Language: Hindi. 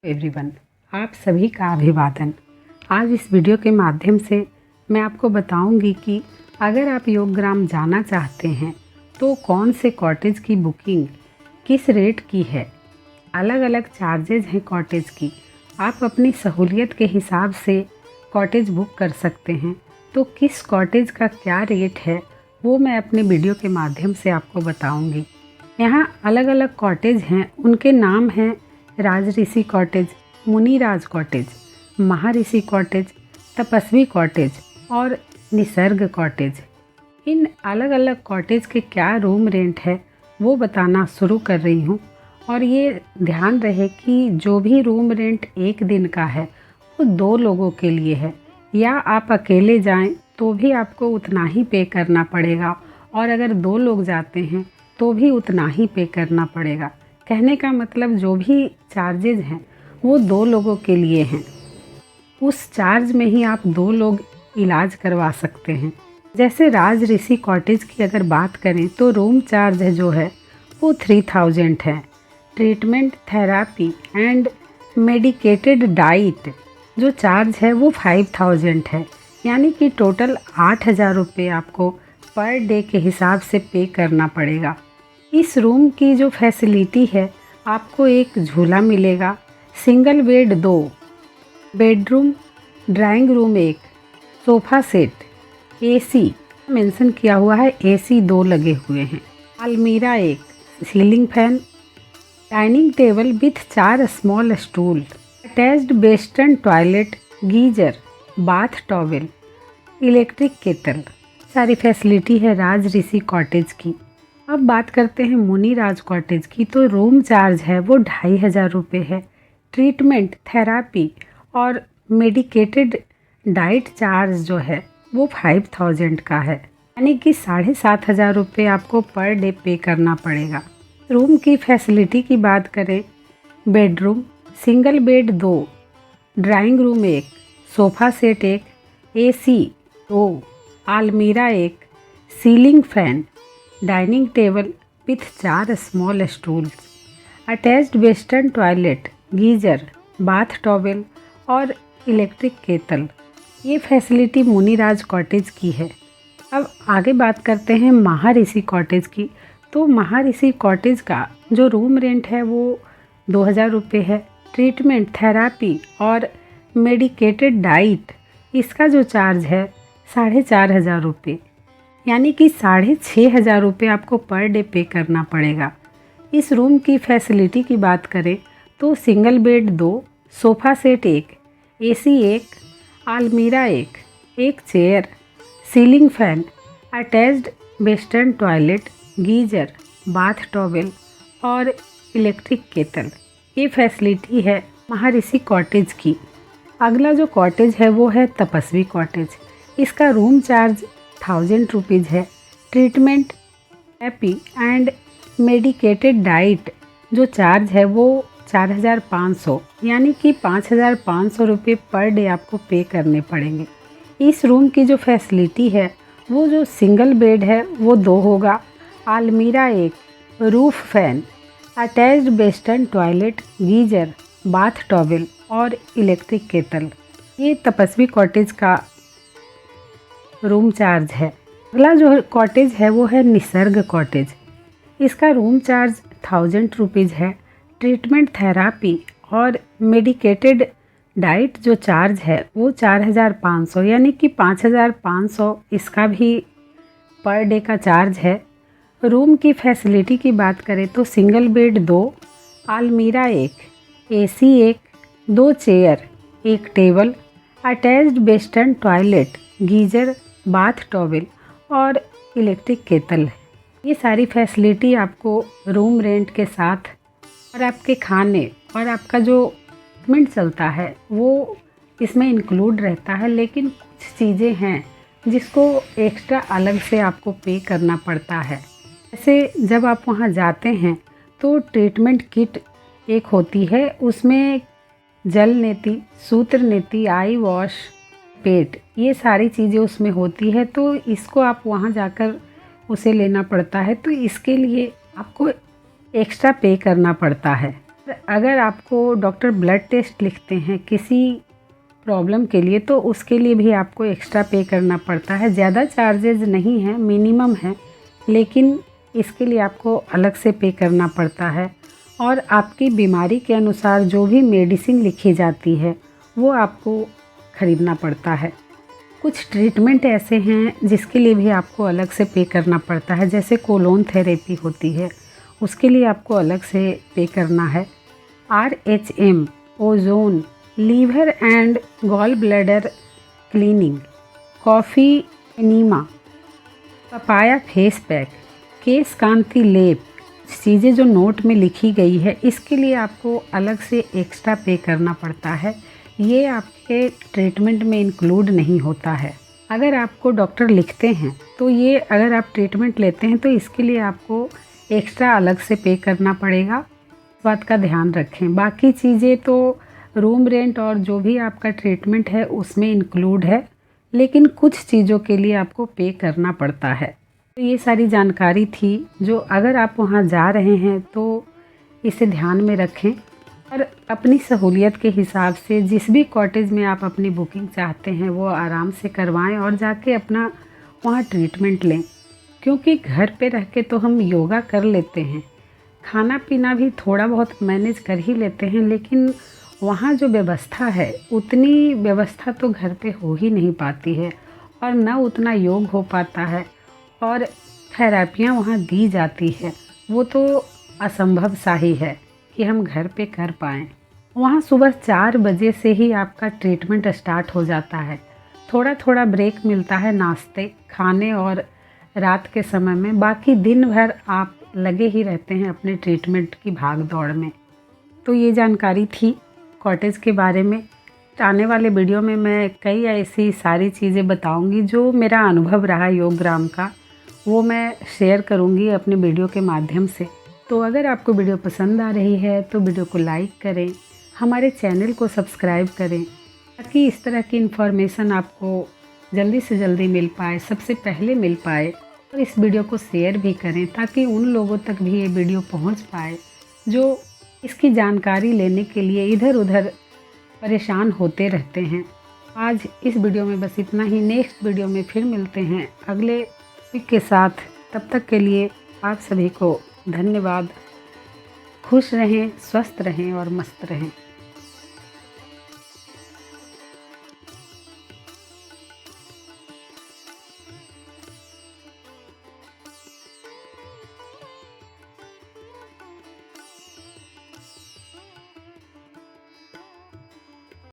एवरीवन, आप सभी का अभिवादन। आज इस वीडियो के माध्यम से मैं आपको बताऊंगी कि अगर आप योगग्राम जाना चाहते हैं तो कौन से कॉटेज की बुकिंग किस रेट की है। अलग अलग चार्जेज हैं कॉटेज की। आप अपनी सहूलियत के हिसाब से कॉटेज बुक कर सकते हैं। तो किस कॉटेज का क्या रेट है वो मैं अपने वीडियो के माध्यम से आपको बताऊंगी। यहाँ अलग अलग कॉटेज हैं, उनके नाम हैं राजऋषि कॉटेज, मुनिराज कॉटेज, महाऋषि कॉटेज, तपस्वी कॉटेज और निसर्ग कॉटेज। इन अलग अलग कॉटेज के क्या रूम रेंट है वो बताना शुरू कर रही हूँ। और ये ध्यान रहे कि जो भी रूम रेंट एक दिन का है वो 2 लोगों के लिए है, या आप अकेले जाएं तो भी आपको उतना ही पे करना पड़ेगा, और अगर 2 लोग जाते हैं तो भी उतना ही पे करना पड़ेगा। कहने का मतलब जो भी चार्जेज हैं वो 2 लोगों के लिए हैं। उस चार्ज में ही आप 2 लोग इलाज करवा सकते हैं। जैसे राजऋषि कॉटेज की अगर बात करें तो रूम चार्ज जो है वो 3000 है। Treatment, therapy and medicated diet जो चार्ज है वो 5000 है। यानी कि टोटल 8000 रुपये आपको पर डे के हिसाब से पे करना पड़ेगा। इस रूम की जो फैसिलिटी है, आपको एक झूला मिलेगा, single bed 2, bedroom, drawing room 1, sofa set, AC mention किया हुआ है, एसी 2 लगे हुए हैं, अलमीरा 1, ceiling fan, dining table with 4 small stool, attached western toilet, geyser, bath towel, electric kettle. सारी फैसिलिटी है राजऋषि कॉटेज की। अब बात करते हैं मुनिराज कॉटेज की। तो रूम चार्ज है वो 2500 रुपये है। ट्रीटमेंट, थेरापी और मेडिकेटेड डाइट चार्ज जो है वो 5000 का है। यानी कि 7500 रुपये आपको पर डे पे करना पड़ेगा। रूम की फैसिलिटी की बात करें, bedroom, single bed 2, drawing room 1, sofa set 1, AC 2, अलमीरा 1, ceiling fan, dining table with 4 small stools, attached western toilet, geyser, bath towel और इलेक्ट्रिक केतल। ये फैसिलिटी मुनिराज कॉटेज की है। अब आगे बात करते हैं महाऋषि कॉटेज की। तो महाऋषि कॉटेज का जो रूम रेंट है वो 2000 रुपये है। ट्रीटमेंट, थेरापी और मेडिकेटेड डाइट इसका जो चार्ज है 4500 रुपये। यानी कि 6500 रुपये आपको पर डे पे करना पड़ेगा। इस रूम की फैसिलिटी की बात करें तो single bed 2, sofa set 1, AC 1, अलमीरा 1, एक chair, ceiling fan, attached western toilet, geyser, bath towel और इलेक्ट्रिक केतल। ये फैसिलिटी है महाऋषि कॉटेज की। अगला जो कॉटेज है वो है तपस्वी कॉटेज। इसका रूम चार्ज 1000 रुपीज़ है। Treatment, therapy and medicated diet जो चार्ज है वो 4500, यानी कि 5500 रुपये पर डे आपको पे करने पड़ेंगे। इस रूम की जो फैसिलिटी है वो जो सिंगल बेड है वो 2 होगा, अलमीरा 1, roof fan, attached western toilet, geyser, bath towel और इलेक्ट्रिक केतल। ये तपस्वी कॉटेज का रूम चार्ज है। अगला जो कॉटेज है वो है निसर्ग कॉटेज। इसका रूम चार्ज 1000 रुपीज़ है। ट्रीटमेंट, थेरापी और मेडिकेटेड डाइट जो चार्ज है वो 4500, यानी कि 5500 इसका भी पर डे का चार्ज है। रूम की फैसिलिटी की बात करें तो सिंगल बेड 2, अलमीरा 1, AC 1, 2 chair, 1 table, attached western toilet, geyser, bath towel और इलेक्ट्रिक केतल। ये सारी फैसिलिटी आपको रूम रेंट के साथ और आपके खाने और आपका जो पेमेंट चलता है वो इसमें इंक्लूड रहता है। लेकिन कुछ चीज़ें हैं जिसको एक्स्ट्रा अलग से आपको पे करना पड़ता है। जैसे जब आप वहाँ जाते हैं तो ट्रीटमेंट किट एक होती है, उसमें जल नेति, सूत्र नेति, आई वॉश, पेट, ये सारी चीज़ें उसमें होती है। तो इसको आप वहाँ जाकर उसे लेना पड़ता है। तो इसके लिए आपको एक्स्ट्रा पे करना पड़ता है। अगर आपको डॉक्टर ब्लड टेस्ट लिखते हैं किसी प्रॉब्लम के लिए तो उसके लिए भी आपको एक्स्ट्रा पे करना पड़ता है। ज़्यादा चार्जेज नहीं है, मिनिमम है, लेकिन इसके लिए आपको अलग से पे करना पड़ता है। और आपकी बीमारी के अनुसार जो भी मेडिसिन लिखी जाती है वो आपको ख़रीदना पड़ता है। कुछ ट्रीटमेंट ऐसे हैं जिसके लिए भी आपको अलग से पे करना पड़ता है, जैसे कोलोन थेरेपी होती है, उसके लिए आपको अलग से पे करना है। RHM, ozone, liver and gall bladder cleaning, coffee enema, papaya face pack, Kesh Kanti लेप, चीज़ें जो नोट में लिखी गई है इसके लिए आपको अलग से एक्स्ट्रा पे करना पड़ता है। ये आपके ट्रीटमेंट में इंक्लूड नहीं होता है। अगर आपको डॉक्टर लिखते हैं तो ये अगर आप ट्रीटमेंट लेते हैं तो इसके लिए आपको एक्स्ट्रा अलग से पे करना पड़ेगा। इस बात का ध्यान रखें। बाकी चीज़ें तो रूम रेंट और जो भी आपका ट्रीटमेंट है उसमें इंक्लूड है, लेकिन कुछ चीज़ों के लिए आपको पे करना पड़ता है। तो ये सारी जानकारी थी जो अगर आप वहाँ जा रहे हैं तो इसे ध्यान में रखें और अपनी सहूलियत के हिसाब से जिस भी कॉटेज में आप अपनी बुकिंग चाहते हैं वो आराम से करवाएं और जाके अपना वहाँ ट्रीटमेंट लें। क्योंकि घर पे रह के तो हम योगा कर लेते हैं, खाना पीना भी थोड़ा बहुत मैनेज कर ही लेते हैं, लेकिन वहाँ जो व्यवस्था है उतनी व्यवस्था तो घर पे हो ही नहीं पाती है और न उतना योग हो पाता है और थेरेपियाँ वहाँ दी जाती है वो तो असंभव सा ही है कि हम घर पे कर पाएँ। वहाँ सुबह 4 बजे से ही आपका ट्रीटमेंट स्टार्ट हो जाता है। थोड़ा थोड़ा ब्रेक मिलता है नाश्ते खाने और रात के समय में, बाकी दिन भर आप लगे ही रहते हैं अपने ट्रीटमेंट की भाग दौड़ में। तो ये जानकारी थी कॉटेज के बारे में। आने वाले वीडियो में मैं कई ऐसी सारी चीज़ें बताऊंगी जो मेरा अनुभव रहा योगग्राम का, वो मैं शेयर करूंगी अपने वीडियो के माध्यम से। तो अगर आपको वीडियो पसंद आ रही है तो वीडियो को लाइक करें, हमारे चैनल को सब्सक्राइब करें ताकि इस तरह की इन्फॉर्मेशन आपको जल्दी से जल्दी मिल पाए, सबसे पहले मिल पाए। और इस वीडियो को शेयर भी करें ताकि उन लोगों तक भी ये वीडियो पहुंच पाए जो इसकी जानकारी लेने के लिए इधर उधर परेशान होते रहते हैं। आज इस वीडियो में बस इतना ही। नेक्स्ट वीडियो में फिर मिलते हैं अगले टॉपिक के साथ। तब तक के लिए आप सभी को धन्यवाद। खुश रहें, स्वस्थ रहें और मस्त रहें।